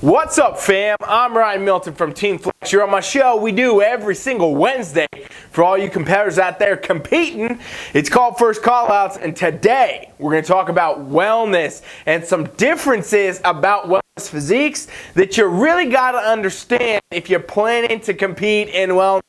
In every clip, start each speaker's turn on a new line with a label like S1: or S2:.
S1: What's up, fam? I'm Ryan Milton from Team Flex. You're on my show we do every single Wednesday for all you competitors out there competing. It's called First Callouts, and today we're going to talk about wellness and some differences about wellness physiques that you really got to understand if you're planning to compete in wellness.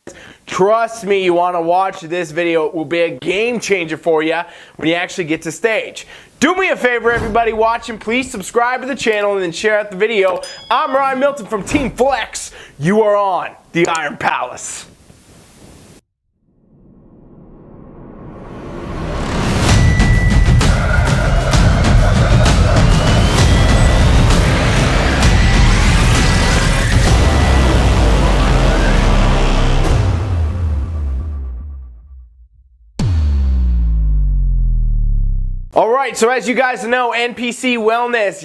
S1: Trust me, you want to watch this video. It will be a game changer for you when you actually get to stage. Do me a favor, everybody watching, please subscribe to the channel and then share out the video. I'm Ryan Milton from Team Flex. You are on the Iron Palace. Alright, so as you guys know, NPC Wellness,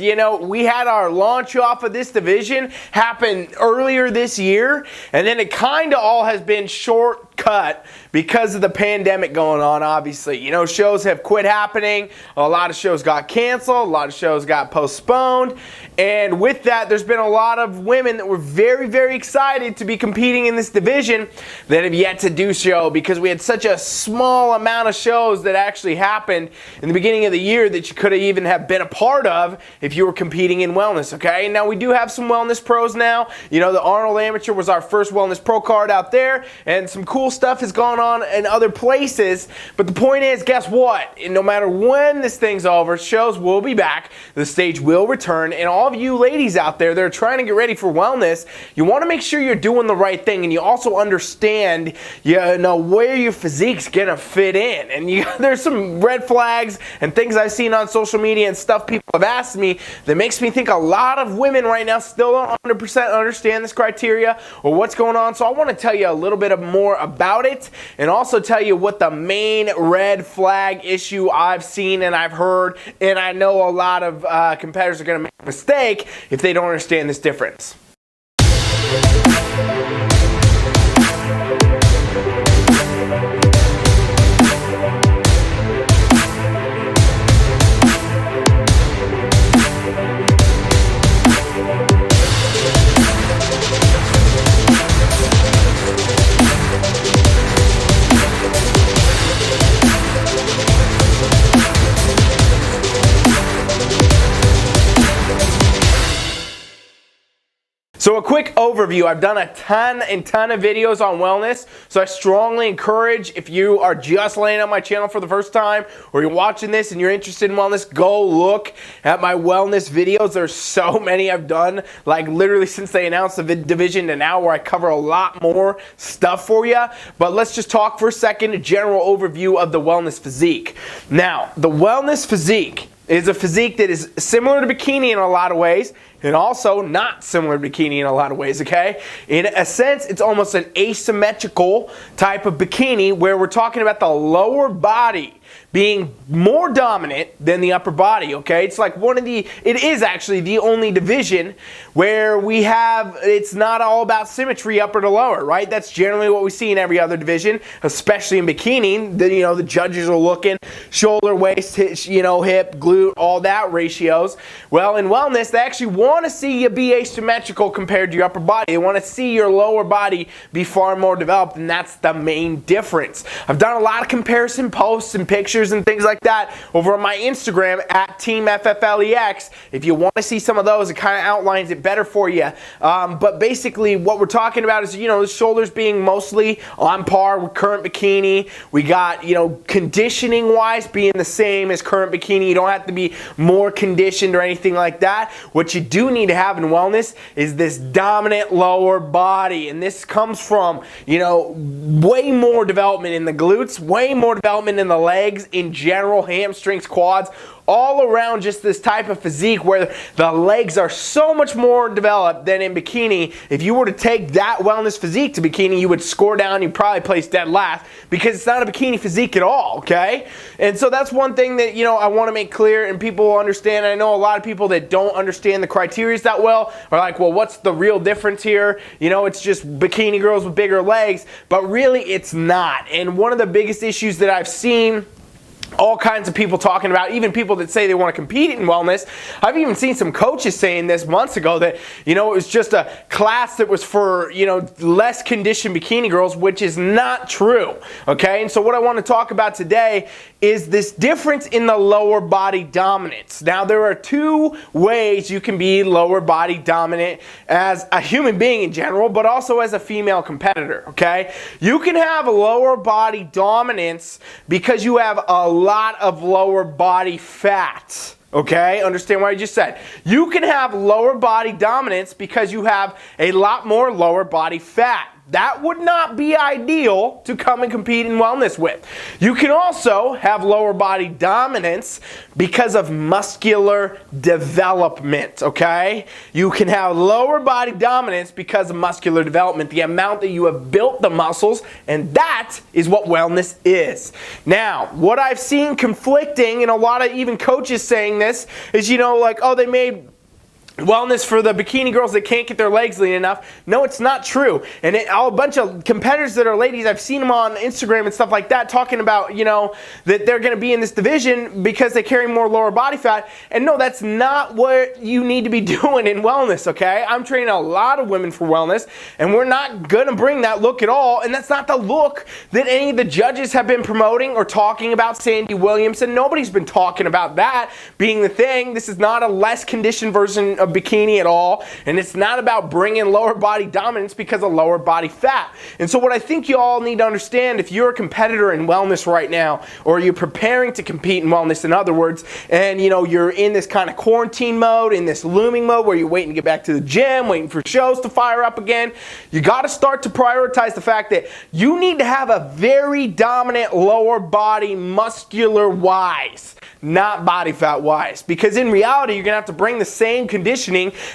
S1: we had our launch off of this division happen earlier this year, and then it kind of all has been shortcut because of the pandemic going on, obviously. Shows have quit happening, a lot of shows got canceled, a lot of shows got postponed, and with that, there's been a lot of women that were very, very excited to be competing in this division that have yet to do so because we had such a small amount of shows that actually happened in the beginning of the year that you could have even have been a part of if you were competing in wellness, okay? Now, we do have some wellness pros now. The Arnold Amateur was our first wellness pro card out there, and some cool stuff has gone on in other places, but the point is, guess what? No matter when this thing's over, shows will be back, the stage will return, and all of you ladies out there that are trying to get ready for wellness, you want to make sure you're doing the right thing, and you also understand, where your physique's gonna fit in, and there's some red flags and things I've seen on social media and stuff people have asked me that makes me think a lot of women right now still don't 100% understand this criteria or what's going on. So I want to tell you a little bit more about it and also tell you what the main red flag issue I've seen and I've heard, and I know a lot of competitors are going to make a mistake if they don't understand this difference. So a quick overview. I've done a ton of videos on wellness, so I strongly encourage, if you are just landing on my channel for the first time or you're watching this and you're interested in wellness, go look at my wellness videos. There's so many I've done, like literally since they announced the division to now, where I cover a lot more stuff for you. But let's just talk for a second, a general overview of the wellness physique. Now, the wellness physique is a physique that is similar to bikini in a lot of ways, and also not similar to bikini in a lot of ways, okay? In a sense, it's almost an asymmetrical type of bikini where we're talking about the lower body being more dominant than the upper body, okay? It's like it is actually the only division where it's not all about symmetry upper to lower, right? That's generally what we see in every other division, especially in bikini. The judges are looking shoulder, waist, hip, glute, all that ratios. Well, in wellness, they actually want to see you be asymmetrical compared to your upper body. They want to see your lower body be far more developed, and that's the main difference. I've done a lot of comparison posts and pictures and things like that over on my Instagram at Team FFLEX. If you want to see some of those, it kind of outlines it better for you. But basically what we're talking about is, the shoulders being mostly on par with current bikini. We got, conditioning wise being the same as current bikini. You don't have to be more conditioned or anything like that. What you do need to have in wellness is this dominant lower body, and this comes from, way more development in the glutes, way more development in the legs, in general, hamstrings, quads, all around just this type of physique where the legs are so much more developed than in bikini. If you were to take that wellness physique to bikini, you would score down, you'd probably place dead last because it's not a bikini physique at all, okay? And so that's one thing that, I want to make clear and people will understand. I know a lot of people that don't understand the criteria that well are like, well, what's the real difference here? It's just bikini girls with bigger legs, but really it's not. And one of the biggest issues that I've seen all kinds of people talking about, even people that say they want to compete in wellness. I've even seen some coaches saying this months ago that, it was just a class that was for, less conditioned bikini girls, which is not true, okay? And so what I want to talk about today is this difference in the lower body dominance. Now, there are two ways you can be lower body dominant as a human being in general, but also as a female competitor, okay? You can have lower body dominance because you have a lot of lower body fat. Okay, understand what I just said. You can have lower body dominance because you have a lot more lower body fat. That would not be ideal to come and compete in wellness with. You can also have lower body dominance because of muscular development, okay? You can have lower body dominance because of muscular development, the amount that you have built the muscles, and that is what wellness is. Now, what I've seen conflicting, and a lot of even coaches saying this, is, like, oh, they made wellness for the bikini girls that can't get their legs lean enough. No, it's not true. And a bunch of competitors that are ladies, I've seen them on Instagram and stuff like that talking about, that they're going to be in this division because they carry more lower body fat. And no, that's not what you need to be doing in wellness, okay? I'm training a lot of women for wellness, and we're not going to bring that look at all. And that's not the look that any of the judges have been promoting or talking about. Sandy Williamson, nobody's been talking about that being the thing. This is not a less conditioned version of bikini at all, and it's not about bringing lower body dominance because of lower body fat. And so what I think you all need to understand, if you're a competitor in wellness right now, or you're preparing to compete in wellness, in other words, and you're in this kind of quarantine mode, in this looming mode where you're waiting to get back to the gym, waiting for shows to fire up again, you got to start to prioritize the fact that you need to have a very dominant lower body muscular wise, not body fat wise, because in reality you're gonna have to bring the same conditioning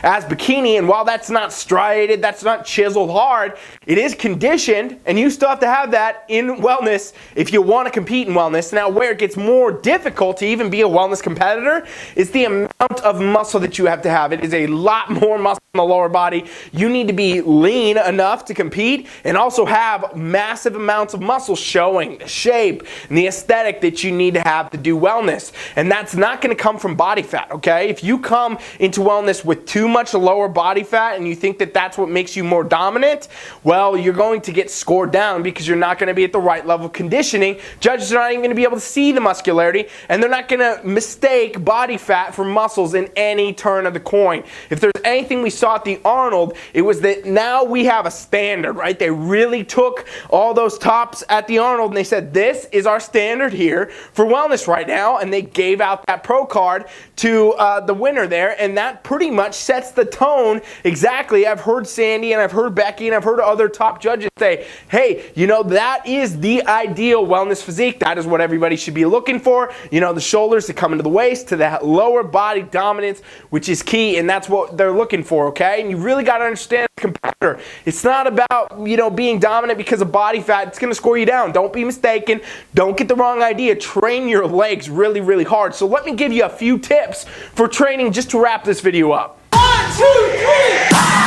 S1: as bikini, and while that's not striated, that's not chiseled hard, it is conditioned, and you still have to have that in wellness if you want to compete in wellness. Now, where it gets more difficult to even be a wellness competitor is the amount of muscle that you have to have. It is a lot more muscle in the lower body. You need to be lean enough to compete and also have massive amounts of muscle showing the shape and the aesthetic that you need to have to do wellness. And that's not going to come from body fat, okay? If you come into wellness with too much lower body fat and you think that that's what makes you more dominant, well, you're going to get scored down because you're not going to be at the right level of conditioning. Judges are not even going to be able to see the muscularity, and they're not going to mistake body fat for muscles in any turn of the coin. If there's anything we saw at the Arnold, it was that now we have a standard, right? They really took all those tops at the Arnold and they said, this is our standard here for wellness right now, and they gave out that pro card to the winner there, and that pretty much sets the tone exactly. I've heard Sandy and I've heard Becky and I've heard other top judges say, hey, that is the ideal wellness physique. That is what everybody should be looking for. The shoulders that come into the waist, to that lower body dominance, which is key, and that's what they're looking for, okay? And you really got to understand the competitor. It's not about, being dominant because of body fat. It's going to score you down. Don't be mistaken. Don't get the wrong idea. Train your legs really, really hard. So let me give you a few tips for training just to wrap this video up.
S2: 1, 2, 3!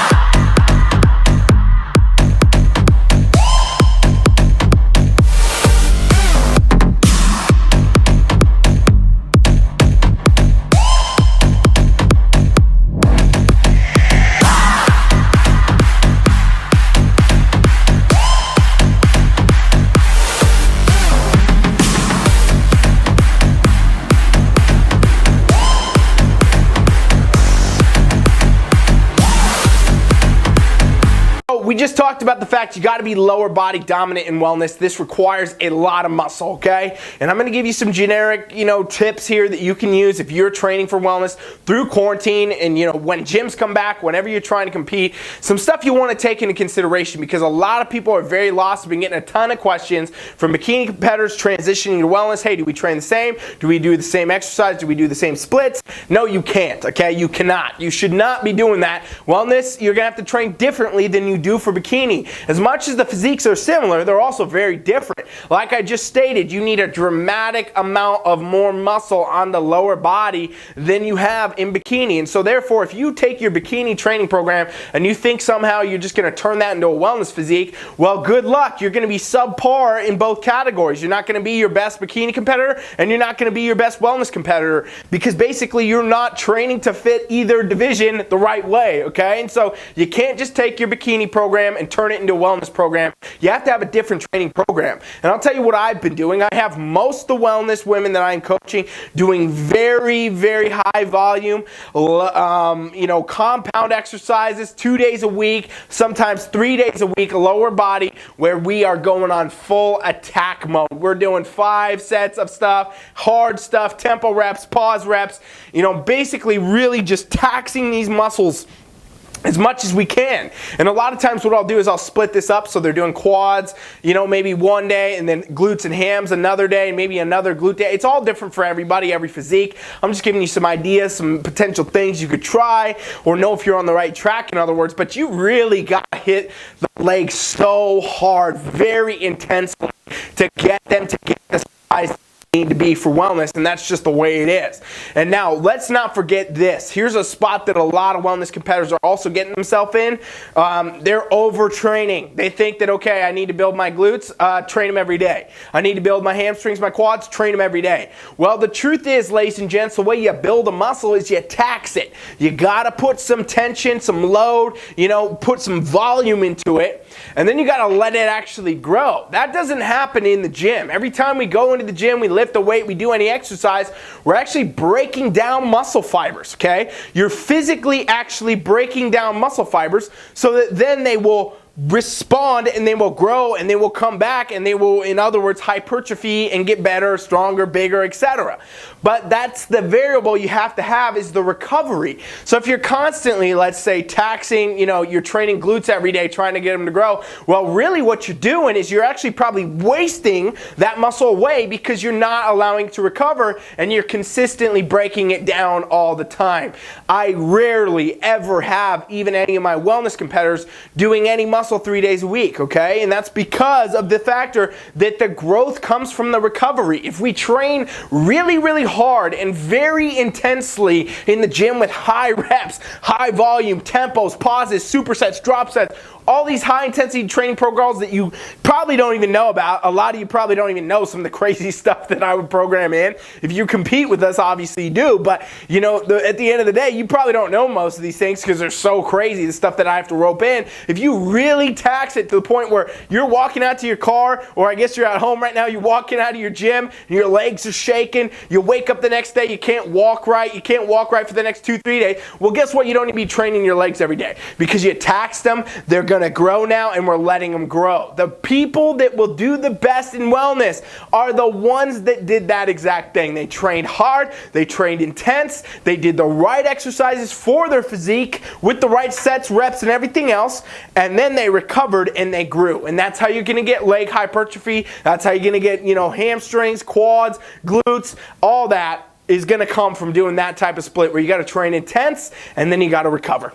S1: We just talked about the fact you got to be lower body dominant in wellness. This requires a lot of muscle, okay? And I'm going to give you some generic, tips here that you can use if you're training for wellness through quarantine and, when gyms come back, whenever you're trying to compete, some stuff you want to take into consideration, because a lot of people are very lost. I've been getting a ton of questions from bikini competitors transitioning to wellness. Hey, do we train the same? Do we do the same exercise? Do we do the same splits? No, you can't, okay? You cannot. You should not be doing that. Wellness, you're going to have to train differently than you do do for bikini. As much as the physiques are similar, they're also very different. Like I just stated, you need a dramatic amount of more muscle on the lower body than you have in bikini. And so therefore, if you take your bikini training program and you think somehow you're just going to turn that into a wellness physique, well, good luck. You're going to be subpar in both categories. You're not going to be your best bikini competitor, and you're not going to be your best wellness competitor, because basically you're not training to fit either division the right way, okay? And so you can't just take your bikini program and turn it into a wellness program. You have to have a different training program. And I'll tell you what I've been doing. I have most of the wellness women that I'm coaching doing very, very high volume, compound exercises 2 days a week, sometimes 3 days a week, lower body, where we are going on full attack mode. We're doing 5 sets of stuff, hard stuff, tempo reps, pause reps, basically really just taxing these muscles as much as we can. And a lot of times what I'll do is I'll split this up, so they're doing quads, maybe one day, and then glutes and hams another day, and maybe another glute day. It's all different for everybody, every physique. I'm just giving you some ideas, some potential things you could try, or know if you're on the right track, in other words. But you really got to hit the legs so hard, very intensely, to get them to get the size need to be for wellness, and that's just the way it is. And now let's not forget this. Here's a spot that a lot of wellness competitors are also getting themselves in. They're overtraining. They think that, okay, I need to build my glutes, train them every day. I need to build my hamstrings, my quads, train them every day. Well, the truth is, ladies and gents, the way you build a muscle is you tax it. You gotta put some tension, some load, put some volume into it, and then you gotta let it actually grow. That doesn't happen in the gym. Every time we go into the gym, we lift the weight, we do any exercise, we're actually breaking down muscle fibers, okay? You're physically actually breaking down muscle fibers so that then they will respond, and they will grow, and they will come back, and they will, in other words, hypertrophy and get better, stronger, bigger, etc. But that's the variable you have to have, is the recovery. So if you're constantly, let's say, taxing, you're training glutes every day trying to get them to grow, well, really what you're doing is you're actually probably wasting that muscle away, because you're not allowing it to recover, and you're consistently breaking it down all the time. I rarely ever have even any of my wellness competitors doing any muscle 3 days a week, okay? And that's because of the factor that the growth comes from the recovery. If we train really, really hard and very intensely in the gym with high reps, high volume, tempos, pauses, supersets, drop sets, all these high intensity training protocols that you probably don't even know about. A lot of you probably don't even know some of the crazy stuff that I would program in. If you compete with us, obviously you do, but at the end of the day, you probably don't know most of these things because they're so crazy, the stuff that I have to rope in. If you really tax it to the point where you're walking out to your car, or I guess you're at home right now, you're walking out of your gym and your legs are shaking, you wake up the next day, you can't walk right, for the next 2-3 days, well, guess what? You don't need to be training your legs every day, because you taxed them. They're going to grow now, and we're letting them grow. The people that will do the best in wellness are the ones that did that exact thing. They trained hard, they trained intense, they did the right exercises for their physique with the right sets, reps, and everything else, and then they recovered and they grew. And that's how you're going to get leg hypertrophy. That's how you're going to get, hamstrings, quads, glutes. All that is going to come from doing that type of split, where you got to train intense and then you got to recover.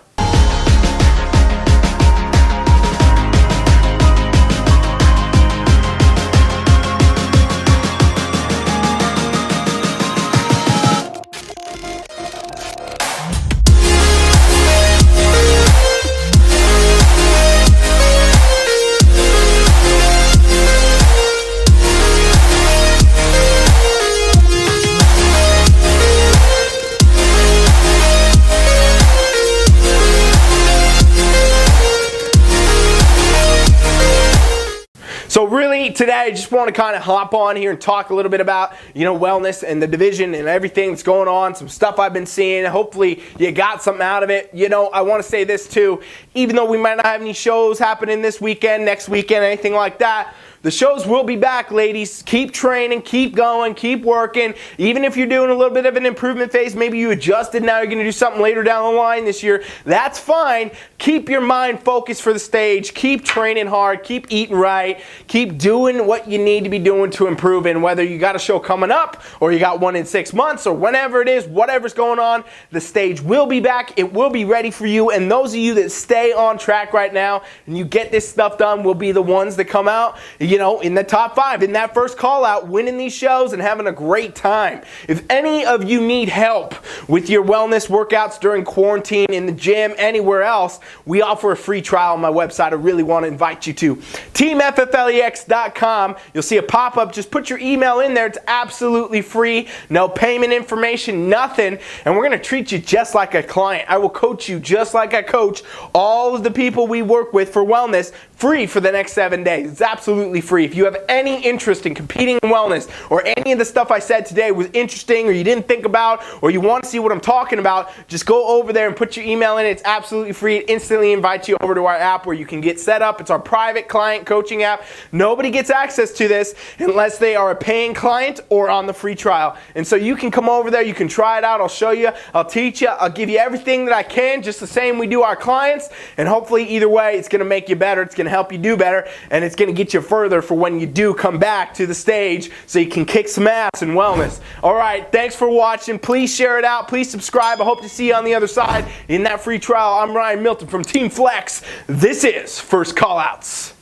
S1: So really today I just want to kind of hop on here and talk a little bit about wellness and the division and everything that's going on, some stuff I've been seeing. Hopefully you got something out of it. I want to say this too, even though we might not have any shows happening this weekend, next weekend, anything like that, The shows will be back, ladies. Keep training, keep going, keep working. Even if you're doing a little bit of an improvement phase, maybe you adjusted, now you're going to do something later down the line this year, that's fine. Keep your mind focused for the stage. Keep training hard, keep eating right, keep doing what you need to be doing to improve. And whether you got a show coming up or you got one in 6 months or whenever it is, whatever's going on, the stage will be back. It will be ready for you. And those of you that stay on track right now and you get this stuff done will be the ones that come out, you know, in the top 5, in that first call out, winning these shows and having a great time. If any of you need help with your wellness workouts during quarantine, in the gym, anywhere else, we offer a free trial on my website. I really want to invite you to teamfflex.com. You'll see a pop-up. Just put your email in there. It's absolutely free. No payment information, nothing. And we're going to treat you just like a client. I will coach you just like I coach all of the people we work with for wellness, free for the next 7 days. It's absolutely free. If you have any interest in competing in wellness, or any of the stuff I said today was interesting or you didn't think about, or you want to see what I'm talking about, just go over there and put your email in. It's absolutely free. It instantly invites you over to our app where you can get set up. It's our private client coaching app. Nobody gets access to this unless they are a paying client or on the free trial. And so you can come over there, you can try it out. I'll show you, I'll teach you, I'll give you everything that I can, just the same we do our clients. And hopefully either way, it's going to make you better. It's going to help you do better, and it's going to get you further for when you do come back to the stage so you can kick some ass in wellness. All right, thanks for watching. Please share it out. Please subscribe. I hope to see you on the other side in that free trial. I'm Ryan Milton from Team Flex. This is First Callouts.